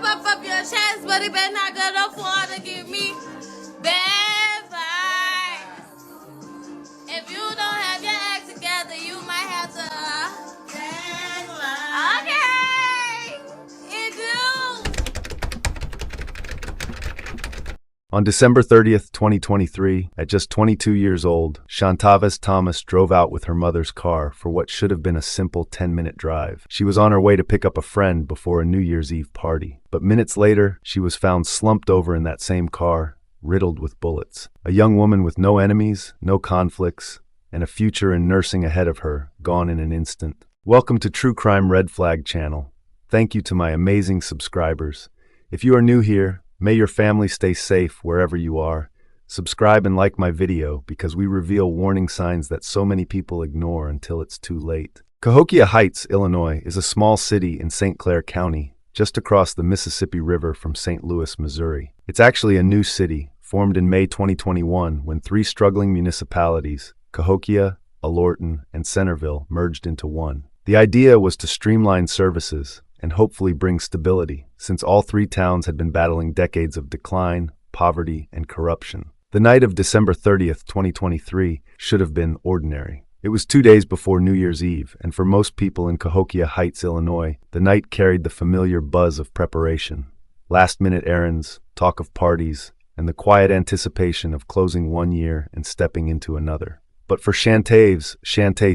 puff up your chest, but it better not go far to give me bad vibes. If you don't have your act together, you might have to. Okay, it do. On December 30th, 2023, at just 22 years old, Shontaves Thomas drove out with her mother's car for what should have been a simple 10-minute drive. She was on her way to pick up a friend before a New Year's Eve party. But minutes later, she was found slumped over in that same car, riddled with bullets. A young woman with no enemies, no conflicts, and a future in nursing ahead of her, gone in an instant. Welcome to True Crime Red Flag channel. Thank you to my amazing subscribers. If you are new here, may your family stay safe wherever you are. Subscribe and like my video because we reveal warning signs that so many people ignore until it's too late. Cahokia Heights, Illinois is a small city in St. Clair County, just across the Mississippi River from St. Louis, Missouri. It's actually a new city, formed in May 2021 when three struggling municipalities, Cahokia, Alorton, and Centerville, merged into one. The idea was to streamline services and hopefully bring stability, since all three towns had been battling decades of decline, poverty, and corruption. The night of December 30th, 2023 should have been ordinary. It was 2 days before New Year's Eve, and for most people in Cahokia Heights, Illinois, the night carried the familiar buzz of preparation. Last-minute errands, talk of parties, and the quiet anticipation of closing one year and stepping into another. But for Shontaves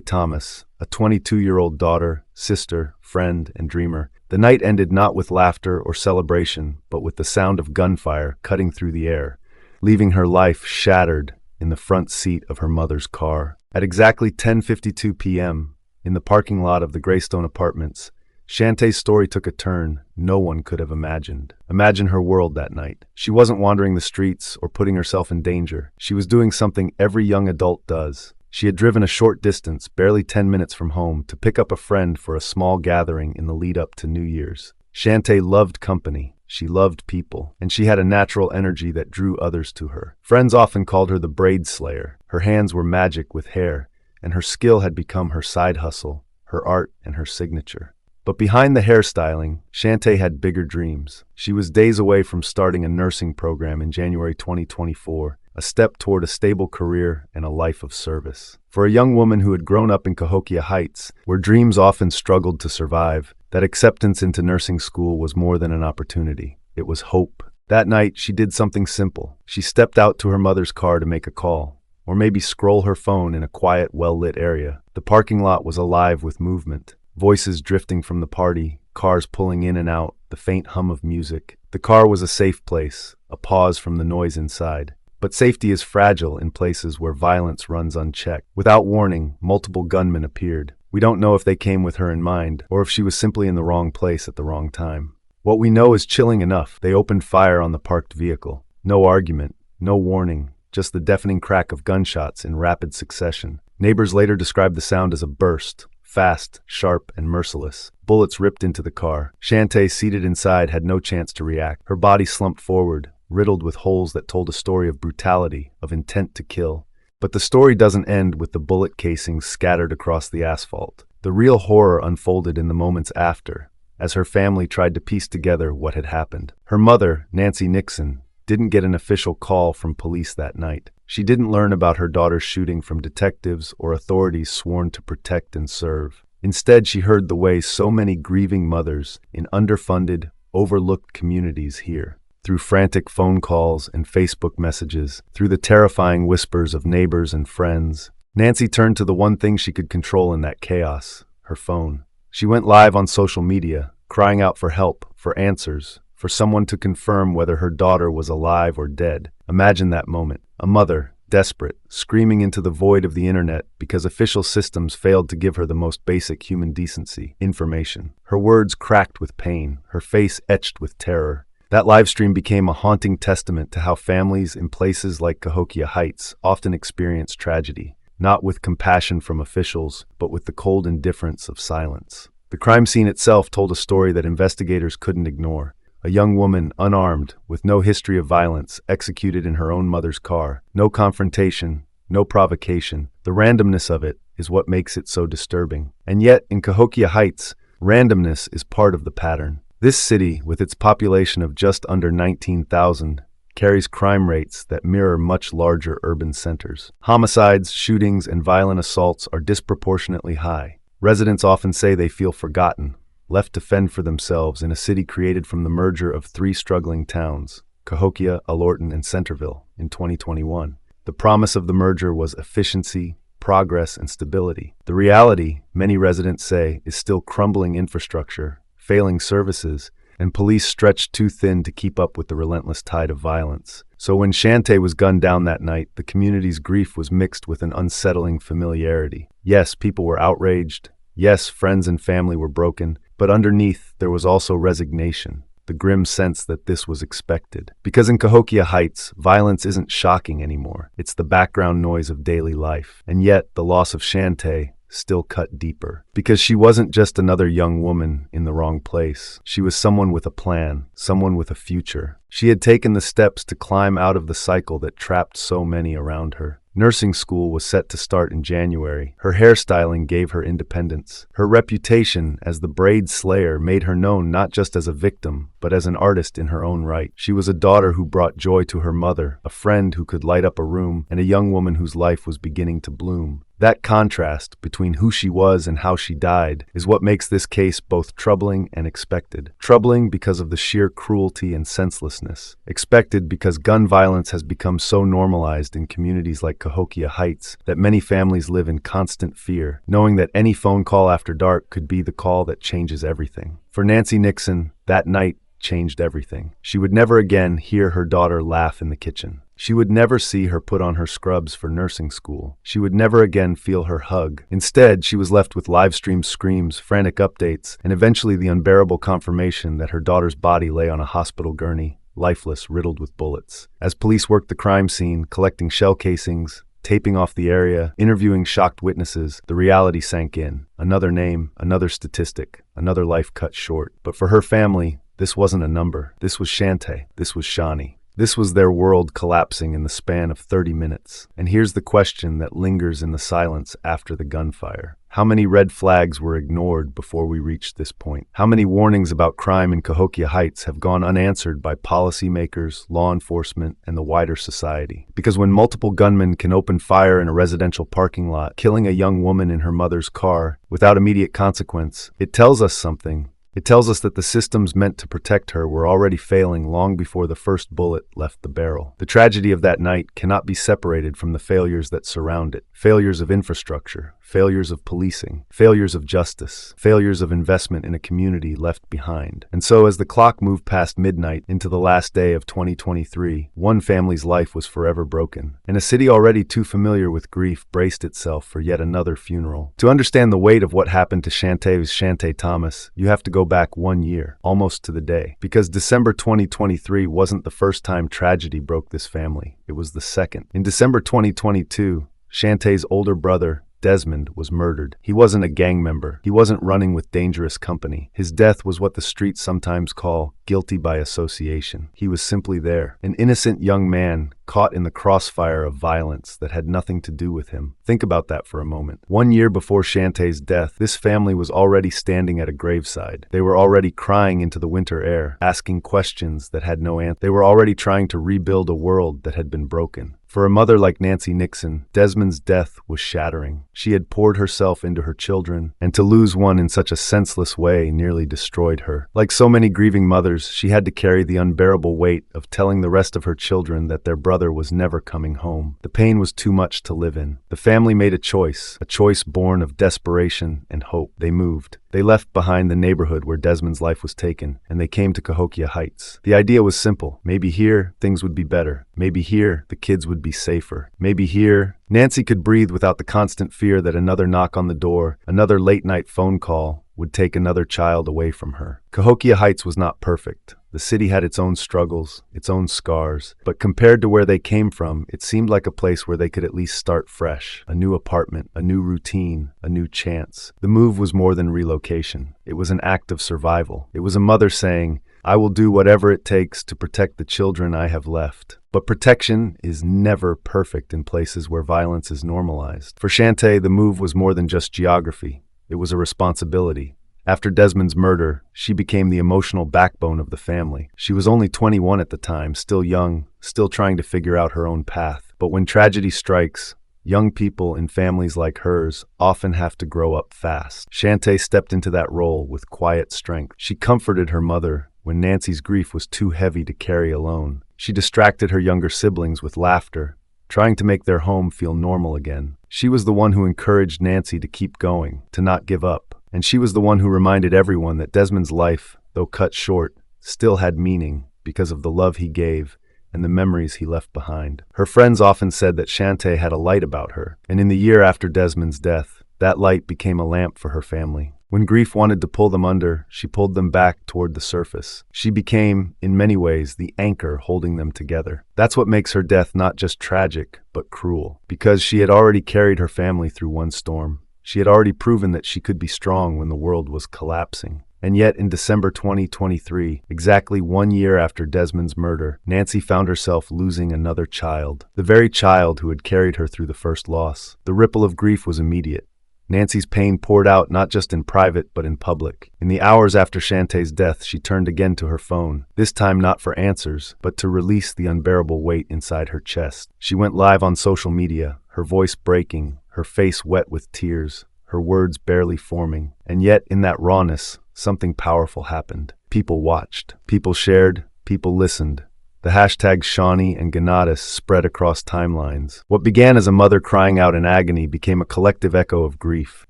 Thomas, a 22-year-old daughter, sister, friend, and dreamer, the night ended not with laughter or celebration, but with the sound of gunfire cutting through the air, leaving her life shattered in the front seat of her mother's car. At exactly 10:52 p.m., in the parking lot of the Greystone Apartments, Shontaves' story took a turn no one could have imagined. Imagine her world that night. She wasn't wandering the streets or putting herself in danger. She was doing something every young adult does. She had driven a short distance, barely 10 minutes from home, to pick up a friend for a small gathering in the lead-up to New Year's. Shontaves loved company. She loved people, and she had a natural energy that drew others to her. Friends often called her the braid slayer. Her hands were magic with hair, and her skill had become her side hustle, her art, and her signature. But behind the hairstyling, Shontaves had bigger dreams. She was days away from starting a nursing program in January 2024, a step toward a stable career and a life of service. For a young woman who had grown up in Cahokia Heights, where dreams often struggled to survive, that acceptance into nursing school was more than an opportunity. It was hope. That night, she did something simple. She stepped out to her mother's car to make a call, or maybe scroll her phone in a quiet, well-lit area. The parking lot was alive with movement. Voices drifting from the party, cars pulling in and out, the faint hum of music. The car was a safe place, a pause from the noise inside. But safety is fragile in places where violence runs unchecked. Without warning, multiple gunmen appeared. We don't know if they came with her in mind, or if she was simply in the wrong place at the wrong time. What we know is chilling enough. They opened fire on the parked vehicle. No argument, no warning, just the deafening crack of gunshots in rapid succession. Neighbors later described the sound as a burst. Fast, sharp, and merciless. Bullets ripped into the car. Shontaves, seated inside, had no chance to react. Her body slumped forward, riddled with holes that told a story of brutality, of intent to kill. But the story doesn't end with the bullet casings scattered across the asphalt. The real horror unfolded in the moments after, as her family tried to piece together what had happened. Her mother, Nancy Nixon, didn't get an official call from police that night. She didn't learn about her daughter's shooting from detectives or authorities sworn to protect and serve. Instead, she heard the way so many grieving mothers in underfunded, overlooked communities hear. Through frantic phone calls and Facebook messages, through the terrifying whispers of neighbors and friends, Nancy turned to the one thing she could control in that chaos, her phone. She went live on social media, crying out for help, for answers, for someone to confirm whether her daughter was alive or dead. Imagine that moment. A mother, desperate, screaming into the void of the internet because official systems failed to give her the most basic human decency, information. Her words cracked with pain, her face etched with terror. That livestream became a haunting testament to how families in places like Cahokia Heights often experience tragedy, not with compassion from officials, but with the cold indifference of silence. The crime scene itself told a story that investigators couldn't ignore. A young woman, unarmed, with no history of violence, executed in her own mother's car. No confrontation, no provocation. The randomness of it is what makes it so disturbing. And yet, in Cahokia Heights, randomness is part of the pattern. This city, with its population of just under 19,000, carries crime rates that mirror much larger urban centers. Homicides, shootings, and violent assaults are disproportionately high. Residents often say they feel forgotten, left to fend for themselves in a city created from the merger of three struggling towns, Cahokia, Alorton, and Centerville, in 2021. The promise of the merger was efficiency, progress, and stability. The reality, many residents say, is still crumbling infrastructure, failing services, and police stretched too thin to keep up with the relentless tide of violence. So when Shontaves was gunned down that night, the community's grief was mixed with an unsettling familiarity. Yes, people were outraged. Yes, friends and family were broken. But underneath, there was also resignation, the grim sense that this was expected. Because in Cahokia Heights, violence isn't shocking anymore. It's the background noise of daily life. And yet, the loss of Shontaves still cut deeper. Because she wasn't just another young woman in the wrong place. She was someone with a plan, someone with a future. She had taken the steps to climb out of the cycle that trapped so many around her. Nursing school was set to start in January. Her hairstyling gave her independence. Her reputation as the braid slayer made her known not just as a victim, but as an artist in her own right. She was a daughter who brought joy to her mother, a friend who could light up a room, and a young woman whose life was beginning to bloom. That contrast between who she was and how she died is what makes this case both troubling and expected. Troubling because of the sheer cruelty and senselessness. Expected because gun violence has become so normalized in communities like Cahokia Heights that many families live in constant fear, knowing that any phone call after dark could be the call that changes everything. For Nancy Nixon, that night changed everything. She would never again hear her daughter laugh in the kitchen. She would never see her put on her scrubs for nursing school. She would never again feel her hug. Instead, she was left with live-streamed screams, frantic updates, and eventually the unbearable confirmation that her daughter's body lay on a hospital gurney, lifeless, riddled with bullets. As police worked the crime scene, collecting shell casings, taping off the area, interviewing shocked witnesses, the reality sank in. Another name, another statistic, another life cut short. But for her family, this wasn't a number. This was Shontaves. This was Shawnee. This was their world collapsing in the span of 30 minutes. And here's the question that lingers in the silence after the gunfire. How many red flags were ignored before we reached this point? How many warnings about crime in Cahokia Heights have gone unanswered by policymakers, law enforcement, and the wider society? Because when multiple gunmen can open fire in a residential parking lot, killing a young woman in her mother's car without immediate consequence, it tells us something. It tells us that the systems meant to protect her were already failing long before the first bullet left the barrel. The tragedy of that night cannot be separated from the failures that surround it. Failures of infrastructure, failures of policing, failures of justice, failures of investment in a community left behind. And so as the clock moved past midnight into the last day of 2023, one family's life was forever broken. And a city already too familiar with grief braced itself for yet another funeral. To understand the weight of what happened to Shontaves Thomas, you have to go back 1 year, almost to the day. Because December 2023 wasn't the first time tragedy broke this family. It was the second. In December 2022, Shontaves' older brother, Desmond, was murdered. He wasn't a gang member. He wasn't running with dangerous company. His death was what the streets sometimes call guilty by association. He was simply there, an innocent young man caught in the crossfire of violence that had nothing to do with him. Think about that for a moment. 1 year before Shontaves' death, this family was already standing at a graveside. They were already crying into the winter air, asking questions that had no answer. They were already trying to rebuild a world that had been broken. For a mother like Nancy Nixon, Desmond's death was shattering. She had poured herself into her children, and to lose one in such a senseless way nearly destroyed her. Like so many grieving mothers, she had to carry the unbearable weight of telling the rest of her children that their brother was never coming home. The pain was too much to live in. The family made a choice born of desperation and hope. They moved. They left behind the neighborhood where Desmond's life was taken, and they came to Cahokia Heights. The idea was simple. Maybe here, things would be better. Maybe here, the kids would be safer. Maybe here, Nancy could breathe without the constant fear that another knock on the door, another late-night phone call, would take another child away from her. Cahokia Heights was not perfect. The city had its own struggles, its own scars, but compared to where they came from, it seemed like a place where they could at least start fresh. A new apartment, a new routine, a new chance. The move was more than relocation. It was an act of survival. It was a mother saying, "I will do whatever it takes to protect the children I have left." But protection is never perfect in places where violence is normalized. For Shontaves, the move was more than just geography. It was a responsibility. After Desmond's murder, she became the emotional backbone of the family. She was only 21 at the time, still young, still trying to figure out her own path. But when tragedy strikes, young people in families like hers often have to grow up fast. Shontaves stepped into that role with quiet strength. She comforted her mother when Nancy's grief was too heavy to carry alone. She distracted her younger siblings with laughter, trying to make their home feel normal again. She was the one who encouraged Nancy to keep going, to not give up. And she was the one who reminded everyone that Desmond's life, though cut short, still had meaning because of the love he gave and the memories he left behind. Her friends often said that Shontaves had a light about her, and in the year after Desmond's death, that light became a lamp for her family. When grief wanted to pull them under, she pulled them back toward the surface. She became, in many ways, the anchor holding them together. That's what makes her death not just tragic, but cruel. Because she had already carried her family through one storm. She had already proven that she could be strong when the world was collapsing. And yet, in December 2023, exactly 1 year after Desmond's murder, Nancy found herself losing another child. The very child who had carried her through the first loss. The ripple of grief was immediate. Nancy's pain poured out not just in private, but in public. In the hours after Shontaves' death, she turned again to her phone, this time not for answers, but to release the unbearable weight inside her chest. She went live on social media, her voice breaking, her face wet with tears, her words barely forming. And yet, in that rawness, something powerful happened. People watched, people shared, people listened. The hashtags Shawnee and Gonatas spread across timelines. What began as a mother crying out in agony became a collective echo of grief.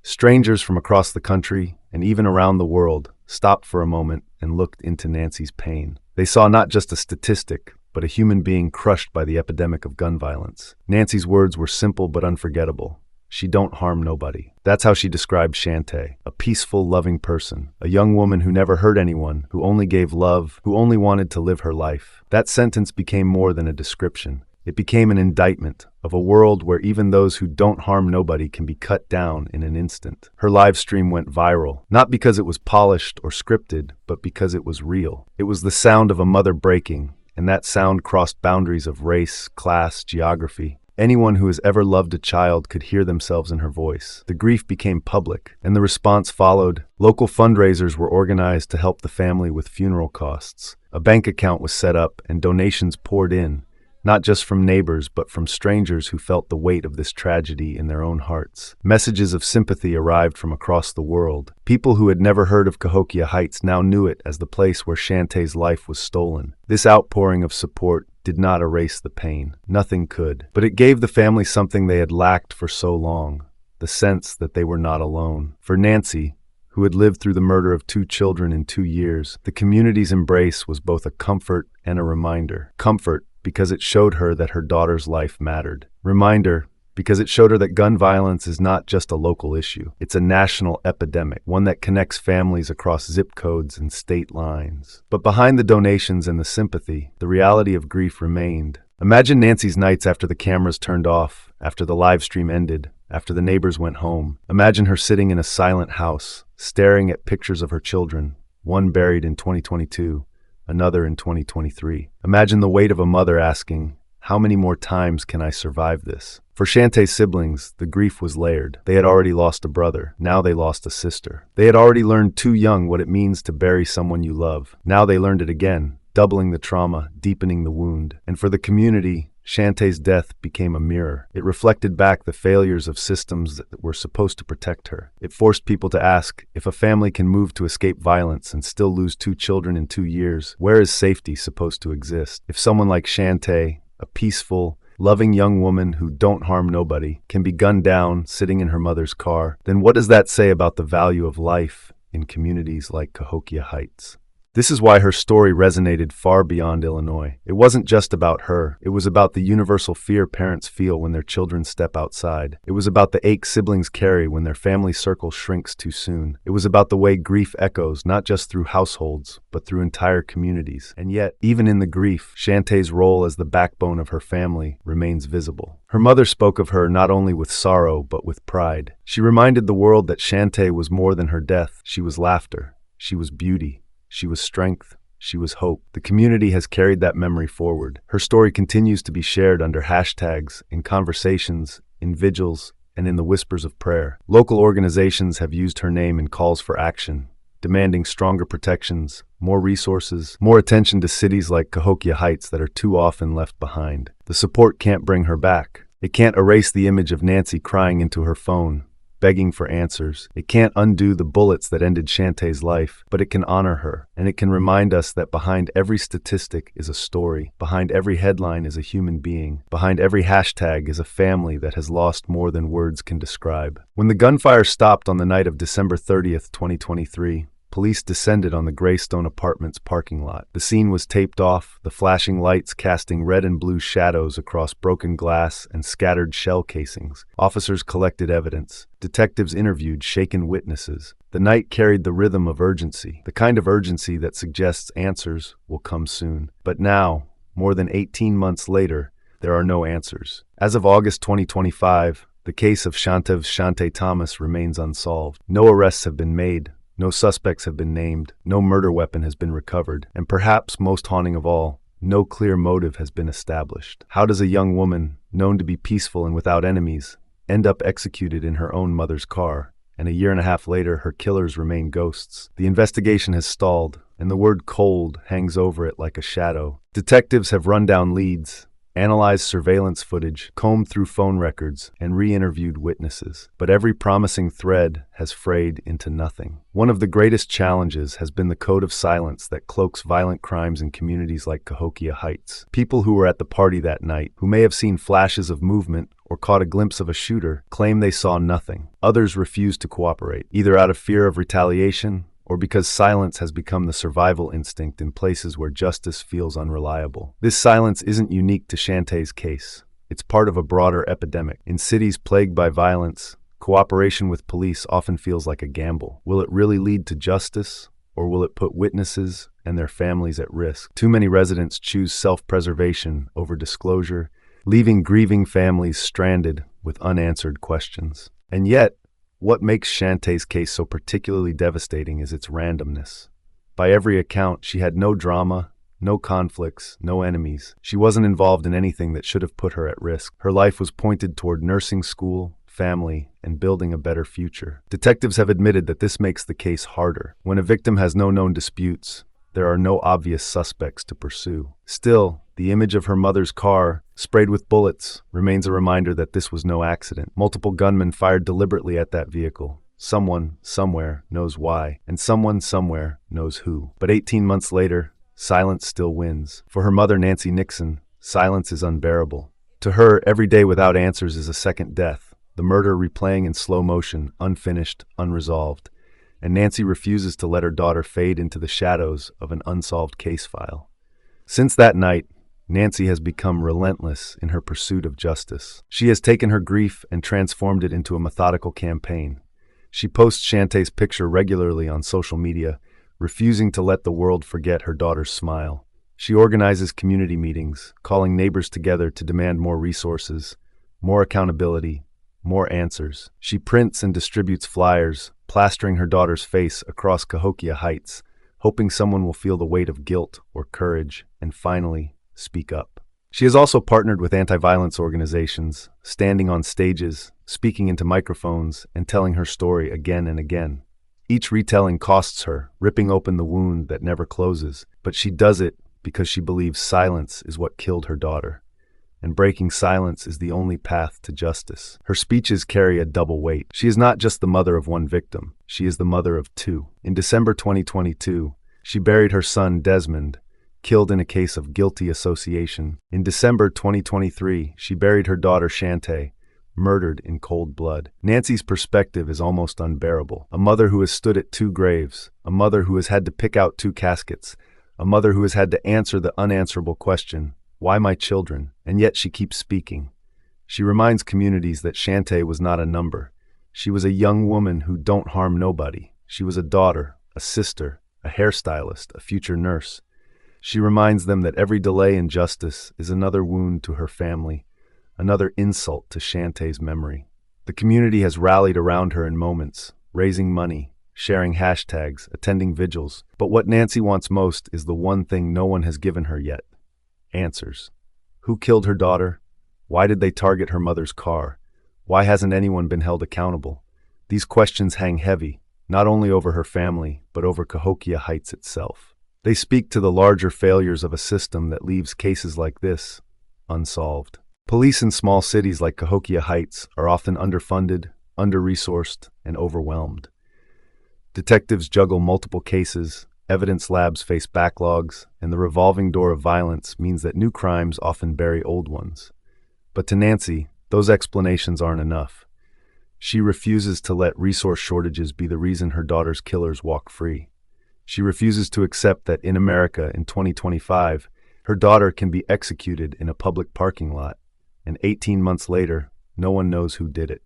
Strangers from across the country, and even around the world, stopped for a moment and looked into Nancy's pain. They saw not just a statistic, but a human being crushed by the epidemic of gun violence. Nancy's words were simple but unforgettable. She don't harm nobody. That's how she described Shontaves, a peaceful, loving person, a young woman who never hurt anyone, who only gave love, who only wanted to live her life. That sentence became more than a description. It became an indictment of a world where even those who don't harm nobody can be cut down in an instant. Her live stream went viral, not because it was polished or scripted, but because it was real. It was the sound of a mother breaking, and that sound crossed boundaries of race, class, geography. Anyone who has ever loved a child could hear themselves in her voice. The grief became public, and the response followed. Local fundraisers were organized to help the family with funeral costs. A bank account was set up, and donations poured in, not just from neighbors, but from strangers who felt the weight of this tragedy in their own hearts. Messages of sympathy arrived from across the world. People who had never heard of Cahokia Heights now knew it as the place where Shontaves' life was stolen. This outpouring of support did not erase the pain. Nothing could. But it gave the family something they had lacked for so long, the sense that they were not alone. For Nancy, who had lived through the murder of 2 children in 2 years, the community's embrace was both a comfort and a reminder. Comfort, because it showed her that her daughter's life mattered. Reminder, because it showed her that gun violence is not just a local issue. It's a national epidemic, one that connects families across zip codes and state lines. But behind the donations and the sympathy, the reality of grief remained. Imagine Nancy's nights after the cameras turned off, after the live stream ended, after the neighbors went home. Imagine her sitting in a silent house, staring at pictures of her children, one buried in 2022, another in 2023. Imagine the weight of a mother asking, "How many more times can I survive this?" For Shontaves' siblings, the grief was layered. They had already lost a brother. Now they lost a sister. They had already learned too young what it means to bury someone you love. Now they learned it again, doubling the trauma, deepening the wound. And for the community, Shontaves' death became a mirror. It reflected back the failures of systems that were supposed to protect her. It forced people to ask, if a family can move to escape violence and still lose 2 children in 2 years, where is safety supposed to exist? If someone like Shontaves, a peaceful, loving young woman who don't harm nobody, can be gunned down sitting in her mother's car, then what does that say about the value of life in communities like Cahokia Heights? This is why her story resonated far beyond Illinois. It wasn't just about her. It was about the universal fear parents feel when their children step outside. It was about the ache siblings carry when their family circle shrinks too soon. It was about the way grief echoes not just through households, but through entire communities. And yet, even in the grief, Shontaves' role as the backbone of her family remains visible. Her mother spoke of her not only with sorrow, but with pride. She reminded the world that Shontaves was more than her death. She was laughter. She was beauty. She was strength. She was hope. The community has carried that memory forward. Her story continues to be shared under hashtags, in conversations, in vigils, and in the whispers of prayer. Local organizations have used her name in calls for action, demanding stronger protections, more resources, more attention to cities like Cahokia Heights that are too often left behind. The support can't bring her back. It can't erase the image of Nancy crying into her phone, begging for answers. It can't undo the bullets that ended Shontaves' life, but it can honor her, and it can remind us that behind every statistic is a story, behind every headline is a human being, behind every hashtag is a family that has lost more than words can describe. When the gunfire stopped on the night of December 30th, 2023, police descended on the Greystone Apartments parking lot. The scene was taped off, the flashing lights casting red and blue shadows across broken glass and scattered shell casings. Officers collected evidence. Detectives interviewed shaken witnesses. The night carried the rhythm of urgency, the kind of urgency that suggests answers will come soon. But now, more than 18 months later, there are no answers. As of August 2025, the case of Shontaves Thomas remains unsolved. No arrests have been made. No suspects have been named, no murder weapon has been recovered, and perhaps most haunting of all, no clear motive has been established. How does a young woman, known to be peaceful and without enemies, end up executed in her own mother's car, and a year and a half later her killers remain ghosts? The investigation has stalled, and the word cold hangs over it like a shadow. Detectives have run down leads, analyzed surveillance footage, combed through phone records, and re-interviewed witnesses. But every promising thread has frayed into nothing. One of the greatest challenges has been the code of silence that cloaks violent crimes in communities like Cahokia Heights. People who were at the party that night, who may have seen flashes of movement or caught a glimpse of a shooter, claim they saw nothing. Others refuse to cooperate, either out of fear of retaliation or because silence has become the survival instinct in places where justice feels unreliable. This silence isn't unique to Shontaves' case. It's part of a broader epidemic. In cities plagued by violence, cooperation with police often feels like a gamble. Will it really lead to justice, or will it put witnesses and their families at risk? Too many residents choose self-preservation over disclosure, leaving grieving families stranded with unanswered questions. And yet, what makes Shontaves' case so particularly devastating is its randomness. By every account, she had no drama, no conflicts, no enemies. She wasn't involved in anything that should have put her at risk. Her life was pointed toward nursing school, family, and building a better future. Detectives have admitted that this makes the case harder. When a victim has no known disputes, there are no obvious suspects to pursue. Still, the image of her mother's car, sprayed with bullets, remains a reminder that this was no accident. Multiple gunmen fired deliberately at that vehicle. Someone, somewhere, knows why, and someone, somewhere, knows who. But 18 months later, silence still wins. For her mother, Nancy Nixon, silence is unbearable. To her, every day without answers is a second death, the murder replaying in slow motion, unfinished, unresolved. And Nancy refuses to let her daughter fade into the shadows of an unsolved case file. Since that night, Nancy has become relentless in her pursuit of justice. She has taken her grief and transformed it into a methodical campaign. She posts Shontaves' picture regularly on social media, refusing to let the world forget her daughter's smile. She organizes community meetings, calling neighbors together to demand more resources, more accountability, more answers. She prints and distributes flyers, plastering her daughter's face across Cahokia Heights, hoping someone will feel the weight of guilt or courage and finally speak up. She has also partnered with anti-violence organizations, standing on stages, speaking into microphones, and telling her story again and again. Each retelling costs her, ripping open the wound that never closes, but she does it because she believes silence is what killed her daughter, and breaking silence is the only path to justice. Her speeches carry a double weight. She is not just the mother of one victim, she is the mother of two. In December 2022, she buried her son Desmond, killed in a case of guilty association. In December 2023, she buried her daughter Shontaves, murdered in cold blood. Nancy's perspective is almost unbearable. A mother who has stood at two graves, a mother who has had to pick out two caskets, a mother who has had to answer the unanswerable question, why my children? And yet she keeps speaking. She reminds communities that Shontaves was not a number. She was a young woman who don't harm nobody. She was a daughter, a sister, a hairstylist, a future nurse. She reminds them that every delay in justice is another wound to her family, another insult to Shontaves' memory. The community has rallied around her in moments, raising money, sharing hashtags, attending vigils. But what Nancy wants most is the one thing no one has given her yet: answers. Who killed her daughter? Why did they target her mother's car? Why hasn't anyone been held accountable? These questions hang heavy, not only over her family, but over Cahokia Heights itself. They speak to the larger failures of a system that leaves cases like this unsolved. Police in small cities like Cahokia Heights are often underfunded, under-resourced, and overwhelmed. Detectives juggle multiple cases, evidence labs face backlogs, and the revolving door of violence means that new crimes often bury old ones. But to Nancy, those explanations aren't enough. She refuses to let resource shortages be the reason her daughter's killers walk free. She refuses to accept that in America in 2025, her daughter can be executed in a public parking lot, and 18 months later, no one knows who did it.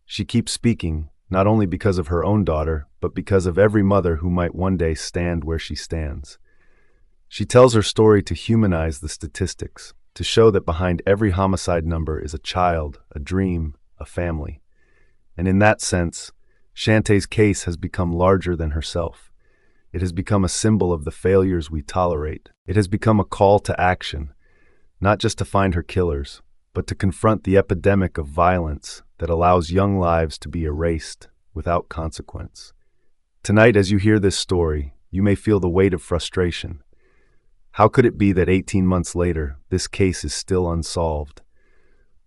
She keeps speaking, not only because of her own daughter, but because of every mother who might one day stand where she stands. She tells her story to humanize the statistics, to show that behind every homicide number is a child, a dream, a family. And in that sense, Shontaves' case has become larger than herself. It has become a symbol of the failures we tolerate. It has become a call to action, not just to find her killers, but to confront the epidemic of violence that allows young lives to be erased without consequence. Tonight, as you hear this story, you may feel the weight of frustration. How could it be that 18 months later, this case is still unsolved?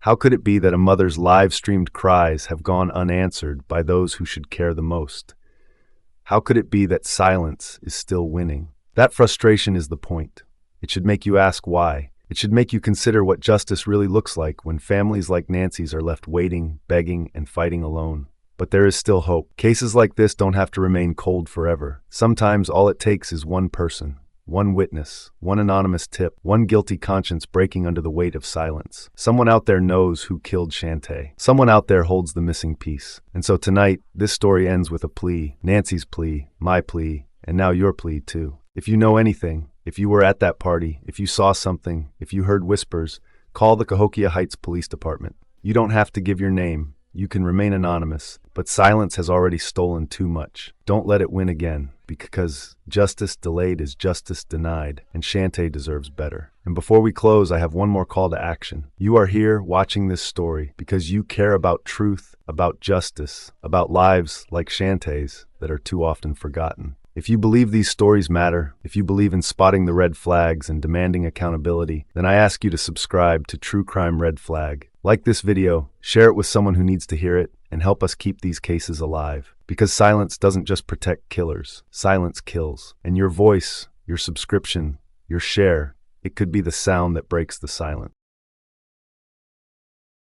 How could it be that a mother's live-streamed cries have gone unanswered by those who should care the most? How could it be that silence is still winning? That frustration is the point. It should make you ask why. It should make you consider what justice really looks like when families like Nancy's are left waiting, begging, and fighting alone. But there is still hope. Cases like this don't have to remain cold forever. Sometimes all it takes is one person, one witness, one anonymous tip, one guilty conscience breaking under the weight of silence. Someone out there knows who killed Shontaves. Someone out there holds the missing piece. And so tonight, this story ends with a plea. Nancy's plea, my plea, and now your plea too. If you know anything, if you were at that party, if you saw something, if you heard whispers, call the Cahokia Heights Police Department. You don't have to give your name. You can remain anonymous, but silence has already stolen too much. Don't let it win again, because justice delayed is justice denied, and Shontaves deserves better. And before we close, I have one more call to action. You are here watching this story because you care about truth, about justice, about lives like Shontaves that are too often forgotten. If you believe these stories matter, if you believe in spotting the red flags and demanding accountability, then I ask you to subscribe to True Crime Red Flag. Like this video, share it with someone who needs to hear it, and help us keep these cases alive. Because silence doesn't just protect killers, silence kills. And your voice, your subscription, your share, it could be the sound that breaks the silence.